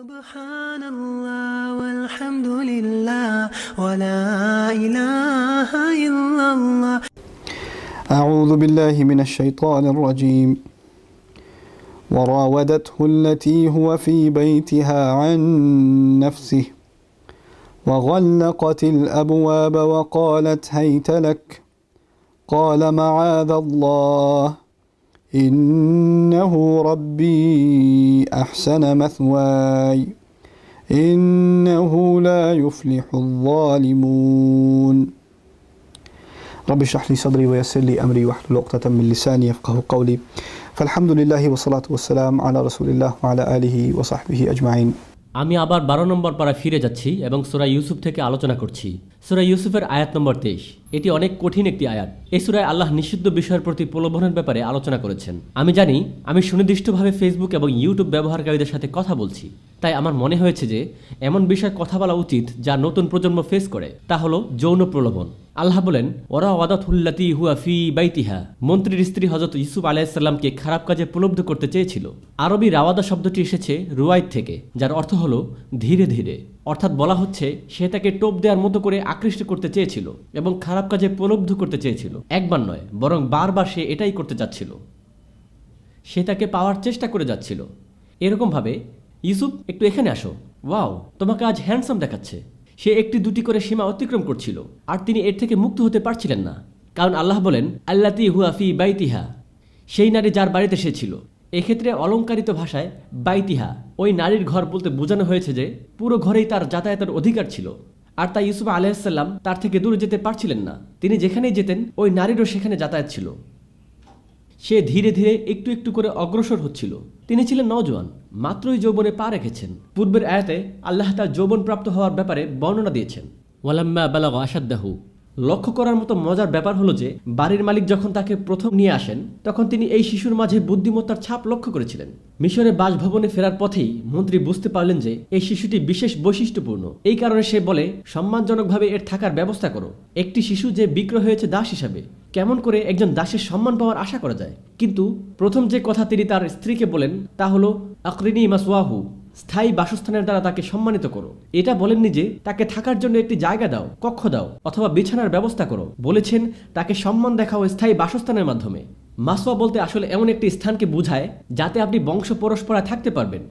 سبحان الله والحمد لله ولا إله إلا الله. أعوذ بالله من الشيطان الرجيم. وراودته التي هو في بيتها عن نفسه وغلقت الأبواب وقالت هيت لك قال معاذ الله إنه ربي أحسن مثواي إنه لا يفلح الظالمون. رب اشرح لي صدري ويسر لي أمري واحلل عقدة من لساني يفقهوا قولي. فالحمد لله والصلاة والسلام على رسول الله وعلى آله وصحبه أجمعين. আমি আবার 12 নম্বর পারা ফিরে যাচ্ছি এবং সূরা ইউসুফ থেকে আলোচনা করছি। সূরা ইউসুফের আয়াত নম্বর 23। এটি অনেক কঠিন একটি আয়াত। এই সূরায় আল্লাহ নিষিদ্ধ বিষয়ের প্রতি প্রলোভনের ব্যাপারে আলোচনা করেছেন। আমি জানি আমি সুনির্দিষ্টভাবে ফেসবুক এবং ইউটিউব ব্যবহারকারীদের সাথে কথা বলছি, তাই আমার মনে হয়েছে যে এমন বিষয়ে কথা বলা উচিত যা নতুন প্রজন্ম ফেস করে, তা হলো যৌন প্রলোভন। আল্লাহ বলেন, ওরা ওয়াদাতুল্লাতি হুয়া ফি বাইতিহা। মন্ত্রীর স্ত্রী হযরত ইউসুফ আলাইহিস সালামকে খারাপ কাজে প্রলুব্ধ করতে চেয়েছিল। আরবি রাওয়াদা শব্দটি এসেছে রুয়াইদ থেকে, যার অর্থ হলো ধীরে ধীরে। অর্থাৎ বলা হচ্ছে সে তাকে টোপ দেওয়ার মতো করে আকৃষ্ট করতে চেয়েছিল এবং খারাপ কাজে প্রলুব্ধ করতে চেয়েছিল। একবার নয়, বরং বারবার সে এটাই করতে যাচ্ছিল। সে তাকে পাওয়ার চেষ্টা করে যাচ্ছিল। এরকমভাবে, ইউসুফ একটু এখানে আসো, ওয়াও তোমাকে আজ হ্যান্ডসাম দেখাচ্ছে। সে একটি দুটি করে সীমা অতিক্রম করছিল, আর তিনি এর থেকে মুক্ত হতে পারছিলেন না। কারণ আল্লাহ বলেন, আল্লাতি হুয়া ফি বাইতিহা, সেই নারী যার বাড়িতে সে ছিল। এক্ষেত্রে অলংকারিত ভাষায় বাইতিহা ওই নারীর ঘর বলতে বোঝানো হয়েছে যে পুরো ঘরেই তার যাতায়াতের অধিকার ছিল। আর তাই ইউসুফ আলাইহিস সালাম তার থেকে দূরে যেতে পারছিলেন না। তিনি যেখানেই যেতেন ওই নারীরও সেখানে যাতায়াত ছিল। সে ধীরে ধীরে একটু একটু করে অগ্রসর হচ্ছিল। তিনি ছিলেন নওজোয়ান, মাত্রই যৌবনে পা রেখেছেন। পূর্বের আয়াতে আল্লাহ তার যৌবন প্রাপ্ত হওয়ার ব্যাপারে বর্ণনা দিয়েছেন। ওয়ালাম্মা বালাগা আশাদ্দাহু। লক্ষ্য করার মতো মজার ব্যাপার হলো যে বাড়ির মালিক যখন তাকে প্রথম নিয়ে আসেন, তখন তিনি এই শিশুর মাঝে বুদ্ধিমত্তার ছাপ লক্ষ্য করেছিলেন। মিশরের বাসভবনে ফেরার পথেই মন্ত্রী বুঝতে পারলেন যে এই শিশুটি বিশেষ বৈশিষ্ট্যপূর্ণ। এই কারণে সে বলে, সম্মানজনকভাবে এর থাকার ব্যবস্থা করো। একটি শিশু যে বিক্রয় হয়েছে দাস হিসাবে, কেমন করে একজন দাসের সম্মান পাওয়ার আশা করা যায়? কিন্তু প্রথম যে কথা তিনি তার স্ত্রীকে বলেন তা হলো আকরিনি মাসওয়াহু, স্থায়ী বাসস্থানের দ্বারা তাকে সম্মানিত করো। এটা বলেননি যে তাকে থাকার জন্য একটি জায়গা দাও, কক্ষ দাও অথবা বিছানার ব্যবস্থা করো। বলেছেন তাকে সম্মান দেখাও স্থায়ী বাসস্থানের মাধ্যমে। মাসওয়া বলতে আসলে এমন একটি স্থানকে বোঝায় যাতে আপনি বংশ পরস্পরায় থাকতে পারবেন।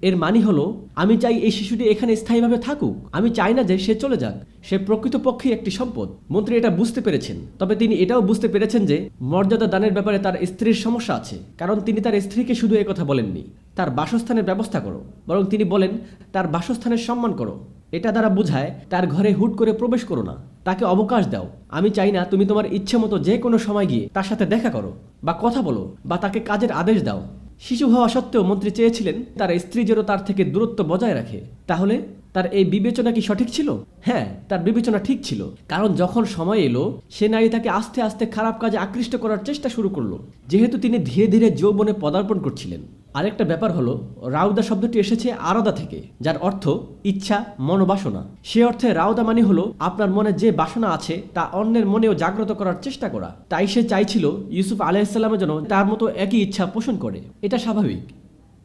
এর মানে হলো, আমি চাই এই শিশুটি এখানে স্থায়ীভাবে থাকুক। আমি চাই না যে সে চলে যাক। সে প্রকৃতপক্ষেই একটি সম্পদ। মন্ত্রী এটা বুঝতে পেরেছেন। তবে তিনি এটাও বুঝতে পেরেছেন যে মর্যাদা দানের ব্যাপারে তার স্ত্রীর সমস্যা আছে। কারণ তিনি তার স্ত্রীকে শুধু একথা বলেননি, তার বাসস্থানের ব্যবস্থা করো, বরং তিনি বলেন তার বাসস্থানের সম্মান করো। এটা দ্বারা বোঝায় তার ঘরে হুট করে প্রবেশ করো না, তাকে অবকাশ দাও। আমি চাই না তুমি তোমার ইচ্ছে মতো যে কোনো সময় গিয়ে তার সাথে দেখা করো বা কথা বলো বা তাকে কাজের আদেশ দাও। শিশু হওয়া সত্ত্বেও মন্ত্রী চেয়েছিলেন তার স্ত্রী যেন তার থেকে দূরত্ব বজায় রাখে। তাহলে তার এই বিবেচনা কি সঠিক ছিল? হ্যাঁ, তার বিবেচনা ঠিক ছিল। কারণ যখন সময় এলো, সে নারী তাকে আস্তে আস্তে খারাপ কাজে আকৃষ্ট করার চেষ্টা শুরু করলো, যেহেতু তিনি ধীরে ধীরে যৌবনে পদার্পণ করছিলেন। আরেকটা ব্যাপার হলো, রাউদা শব্দটি এসেছে আরাদা থেকে, যার অর্থ ইচ্ছা, মনোবাসনা। সে অর্থে রাউদা মানে হলো আপনার মনে যে বাসনা আছে তা অন্যের মনেও জাগ্রত করার চেষ্টা করা। তাই সে চাইছিল ইউসুফ আলাইহিস সালামের যেন তার মতো একই ইচ্ছা পোষণ করে। এটা স্বাভাবিক।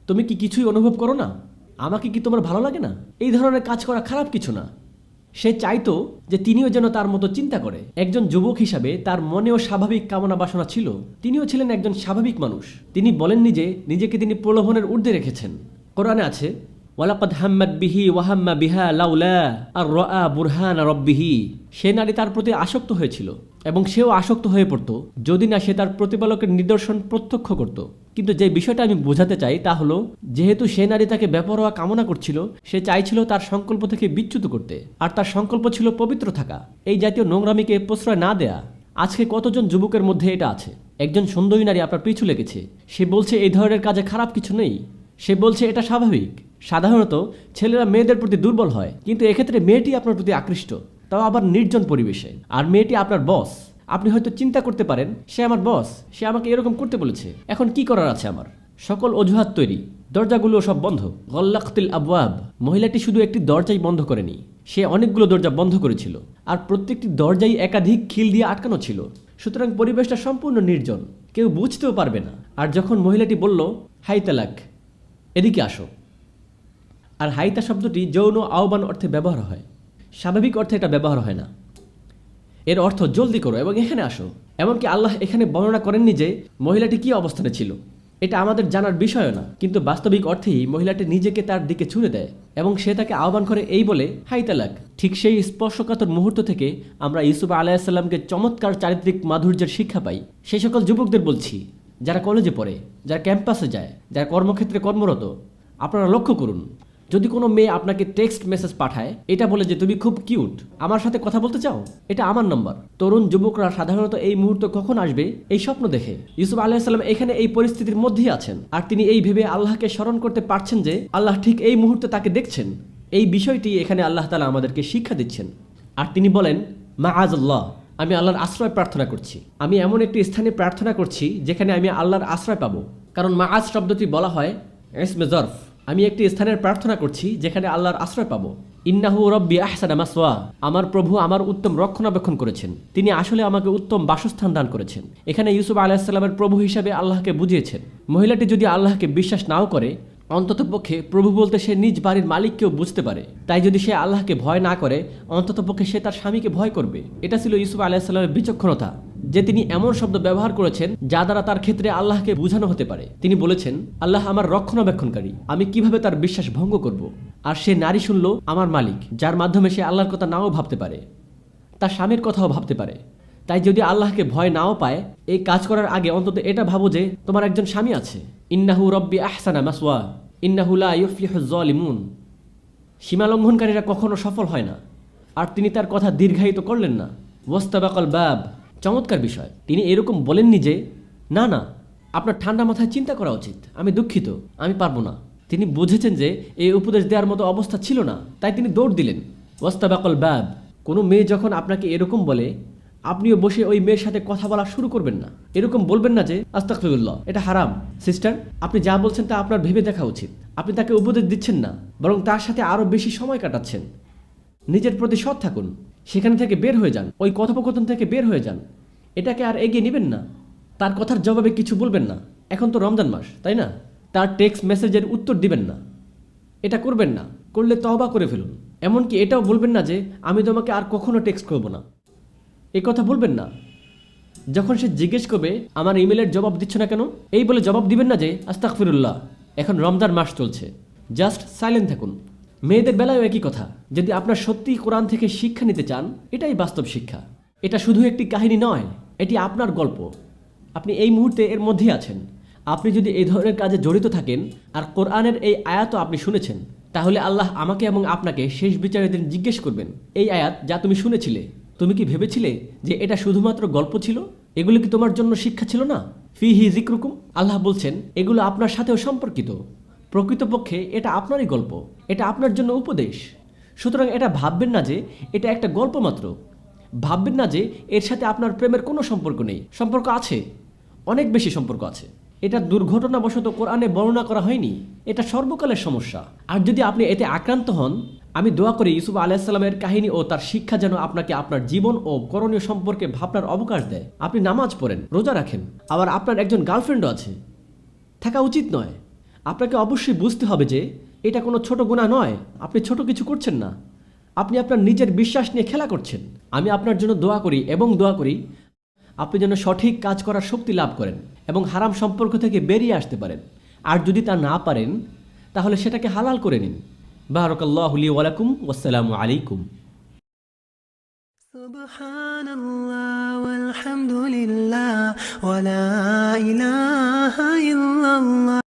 তুমি কি কিছুই অনুভব করো না? আমাকে কি তোমার ভালো লাগে না? এই ধরনের কাজ করা খারাপ কিছু না। সে চাইতো যে তিনিও যেন তার মতো চিন্তা করে। একজন যুবক হিসাবে তার মনেও স্বাভাবিক কামনা বাসনা ছিল। তিনিও ছিলেন একজন স্বাভাবিক মানুষ। তিনি বলেননি যে নিজেকে তিনি প্রলোভনের ঊর্ধ্বে রেখেছেন। কোরআনে আছে, ওয়ালাকাদ হাম্মাত বিহি ওয়া হাম্মা বিহা লাউলা আর রাআ বুরহান রাব্বিহি। সে নারী তার প্রতি আসক্ত হয়েছিল এবং সেও আসক্ত হয়ে পড়তো যদি না সে তার প্রতিপালকের নিদর্শন প্রত্যক্ষ করত। কিন্তু যে বিষয়টা আমি বোঝাতে চাই তা হলো, যেহেতু সে নারী তাকে বেপরোয়া কামনা করছিল, সে চাইছিল তার সংকল্প থেকে বিচ্যুত করতে। আর তার সংকল্প ছিল পবিত্র থাকা, এই জাতীয় নোংরামিকে প্রশ্রয় না দেয়া। আজকে কতজন যুবকের মধ্যে এটা আছে? একজন সুন্দরী নারী আপনার পিছু লেগেছে, সে বলছে এই ধরনের কাজে খারাপ কিছু নেই। সে বলছে এটা স্বাভাবিক। সাধারণত ছেলেরা মেয়েদের প্রতি দুর্বল হয়, কিন্তু এক্ষেত্রে মেয়েটি আপনার প্রতি আকৃষ্ট, তাও আবার নির্জন পরিবেশে। আর মেয়েটি আপনার বস। আপনি হয়তো চিন্তা করতে পারেন, সে আমার বস, সে আমাকে এরকম করতে বলেছে, এখন কি করার আছে আমার? সকল অজুহাত তৈরি, দরজাগুলো সব বন্ধ। গল্লাকতিল আবওয়াব। মহিলাটি শুধু একটি দরজাই বন্ধ করেনি, সে অনেকগুলো দরজা বন্ধ করেছিল, আর প্রত্যেকটি দরজাই একাধিক খিল দিয়ে আটকানো ছিল। সুতরাং পরিবেশটা সম্পূর্ণ নির্জন, কেউ বুঝতেও পারবে না। আর যখন মহিলাটি বলল, হাই তালাক, এদিকে আসো, আর হাইতা শব্দটি যৌন আহ্বান অর্থে ব্যবহার হয়, স্বাভাবিক অর্থে এটা ব্যবহার হয় না। এর অর্থ জলদি করো এবং এখানে আসো। এমনকি আল্লাহ এখানে বর্ণনা করেননি যে মহিলাটি কী অবস্থানে ছিল, এটা আমাদের জানার বিষয়ও না, কিন্তু বাস্তবিক অর্থেই মহিলাটি নিজেকে তার দিকে ছুড়ে দেয় এবং সে তাকে আহ্বান করে এই বলে, হাই তালাক। ঠিক সেই স্পর্শকাতর মুহূর্ত থেকে আমরা ইউসুফ আলাইসাল্লামকে চমৎকার চারিত্রিক মাধুর্যের শিক্ষা পাই। সেই সকল যুবকদের বলছি, যারা কলেজে পড়ে, যারা ক্যাম্পাসে যায়, যারা কর্মক্ষেত্রে কর্মরত, আপনারা লক্ষ্য করুন, যদি কোনো মেয়ে আপনাকে টেক্সট মেসেজ পাঠায় এটা বলে যে তুমি খুব কিউট, আমার সাথে কথা বলতে চাও, এটা আমার নাম্বার। তরুণ যুবকরা সাধারণত এই মুহূর্ত কখন আসবে এই স্বপ্ন দেখে। ইউসুফ আলাইহিসসালাম এখানে এই পরিস্থিতির মধ্যেই আছেন, আর তিনি এই ভেবে আল্লাহকে স্মরণ করতে পারছেন যে আল্লাহ ঠিক এই মুহূর্তে তাকে দেখছেন। এই বিষয়টি এখানে আল্লাহ তাআলা আমাদেরকে শিক্ষা দিচ্ছেন। আর তিনি বলেন, মাআযাল্লাহ, আমি আল্লাহর আশ্রয় প্রার্থনা করছি। আমি এমন একটি স্থানে প্রার্থনা করছি যেখানে আমি আল্লাহর আশ্রয় পাবো। কারণ মাআজ শব্দটি বলা হয় ইসমে জরফ। আমি একটি স্থানের প্রার্থনা করছি যেখানে আল্লাহর আশ্রয় পাবো। ইন্নাহু রব্বি আহসানা মাসওয়া, আমার প্রভু আমার উত্তম রক্ষণাবেক্ষণ করেছেন, তিনি আসলে আমাকে উত্তম বাসস্থান দান করেছেন। এখানে ইউসুফ আলাইহিসসালামের প্রভু হিসাবে আল্লাহকে বুঝিয়েছেন। মহিলাটি যদি আল্লাহকে বিশ্বাস নাও করে, অন্ততপক্ষে প্রভু বলতে সে নিজ বাড়ির মালিককেও বুঝতে পারে। তাই যদি সে আল্লাহকে ভয় না করে, অন্ততপক্ষে সে তার স্বামীকে ভয় করবে। এটা ছিল ইউসুফ আলাইহিসসালামের বিচক্ষণতা, যে তিনি এমন শব্দ ব্যবহার করেছেন যা দ্বারা তার ক্ষেত্রে আল্লাহকে বোঝানো হতে পারে। তিনি বলেছেন, আল্লাহ আমার রক্ষণাবেক্ষণকারী, আমি কিভাবে তার বিশ্বাস ভঙ্গ করব। আর সে নারী শুনল আমার মালিক, যার মাধ্যমে সে আল্লাহর কথা নাও ভাবতে পারে, তার স্বামীর কথাও ভাবতে পারে। তাই যদি আল্লাহকে ভয় নাও পায়, এই কাজ করার আগে অন্তত এটা ভাবো যে তোমার একজন স্বামী আছে। ইন্নাহু রব্বি আহসানা মাসওয়া ইন্নাহু লা ইউফলিহুজ জালিমুন, সীমালঙ্ঘনকারীরা কখনো সফল হয় না। আর তিনি তার কথা দীর্ঘায়িত করলেন না। ওয়াস্তাবাকাল বাব, চমৎকার বিষয়। তিনি এরকম বলেননি যে না না, আপনার ঠান্ডা মাথায় চিন্তা করা উচিত, আমি দুঃখিত, আমি পারবো না। তিনি বুঝেছেন যে এই উপদেশ দেওয়ার মতো অবস্থা ছিল না, তাই তিনি দৌড় দিলেন। ওয়াস্তাবাকাল বাব, কোনো মেয়ে যখন আপনাকে এরকম বলে, আপনিও বসে ওই মেয়ের সাথে কথা বলা শুরু করবেন না। এরকম বলবেন না যে আস্তাগফিরুল্লাহ, এটা হারাম। সিস্টার, আপনি যা বলছেন তা আপনার ভেবে দেখা উচিত। আপনি তাকে উপদেশ দিচ্ছেন না, বরং তার সাথে আরও বেশি সময় কাটাচ্ছেন। নিজের প্রতি সৎ থাকুন, সেখানে থেকে বের হয়ে যান, ওই কথোপকথন থেকে বের হয়ে যান। এটাকে আর এগিয়ে নেবেন না। তার কথার জবাবে কিছু বলবেন না। এখন তো রমজান মাস, তাই না? তার টেক্সট মেসেজের উত্তর দিবেন না। এটা করবেন না, করলে তওবা করে ফেলুন। এমনকি এটাও বলবেন না যে আমি তোমাকে আর কখনো টেক্সট করবো না, এই কথা বলবেন না। যখন সে জিজ্ঞেস করবে আমার ইমেলের জবাব দিচ্ছ না কেন, এই বলে জবাব দিবেন না যে আস্তাগফিরুল্লাহ, এখন রমজান মাস চলছে। জাস্ট সাইলেন্ট থাকুন। মেয়েদের বেলায়ও একই কথা। যদি আপনার সত্যিই কোরআন থেকে শিক্ষা নিতে চান, এটাই বাস্তব শিক্ষা। এটা শুধু একটি কাহিনী নয়, এটি আপনার গল্প। আপনি এই মুহূর্তে এর মধ্যেই আছেন। আপনি যদি এই ধরনের কাজে জড়িত থাকেন আর কোরআনের এই আয়াতও আপনি শুনেছেন, তাহলে আল্লাহ আমাকে এবং আপনাকে শেষ বিচারের দিন জিজ্ঞেস করবেন, এই আয়াত যা তুমি শুনেছিলে, তুমি কি ভেবেছিলে যে এটা শুধুমাত্র গল্প ছিল? এগুলো কি তোমার জন্য শিক্ষা ছিল না? ফিহি যিকরুকুম, আল্লাহ বলছেন এগুলো আপনার সাথেও সম্পর্কিত। প্রকৃতপক্ষে এটা আপনারই গল্প, এটা আপনার জন্য উপদেশ। সুতরাং এটা ভাববেন না যে এটা একটা গল্প মাত্র। ভাববেন না যে এর সাথে আপনার প্রেমের কোনো সম্পর্ক নেই। সম্পর্ক আছে, অনেক বেশি সম্পর্ক আছে। এটা দুর্ঘটনাবশত কোরআনে বর্ণনা করা হয়নি, এটা সর্বকালের সমস্যা। আর যদি আপনি এতে আক্রান্ত হন, আমি দোয়া করি ইউসুফ আলাইহিসসালামের কাহিনী ও তার শিক্ষা যেন আপনাকে আপনার জীবন ও করণীয় সম্পর্কে ভাবনার অবকাশ দেয়। আপনি নামাজ পড়েন, রোজা রাখেন, আবার আপনার একজন গার্লফ্রেন্ডও আছে। থাকা উচিত নয়। আপনাকে অবশ্যই বুঝতে হবে যে এটা কোনো ছোট গুনাহ নয়। আপনি ছোট কিছু করছেন না, আপনি আপনার নিজের বিশ্বাস নিয়ে খেলা করছেন। আমি আপনার জন্য দোয়া করি এবং দোয়া করি আপনি যেন সঠিক কাজ করার শক্তি লাভ করেন এবং হারাম সম্পর্ক থেকে বেরিয়ে আসতে পারেন। আর যদি তা না পারেন, তাহলে সেটাকে হালাল করে নিন। বারাকাল্লাহু লি ওয়া লাকুম, ওয়াসসালামু আলাইকুম। সুবহানাল্লাহ ওয়ালহামদুলিল্লাহ ওয়া লা ইলাহা ইল্লাল্লাহ।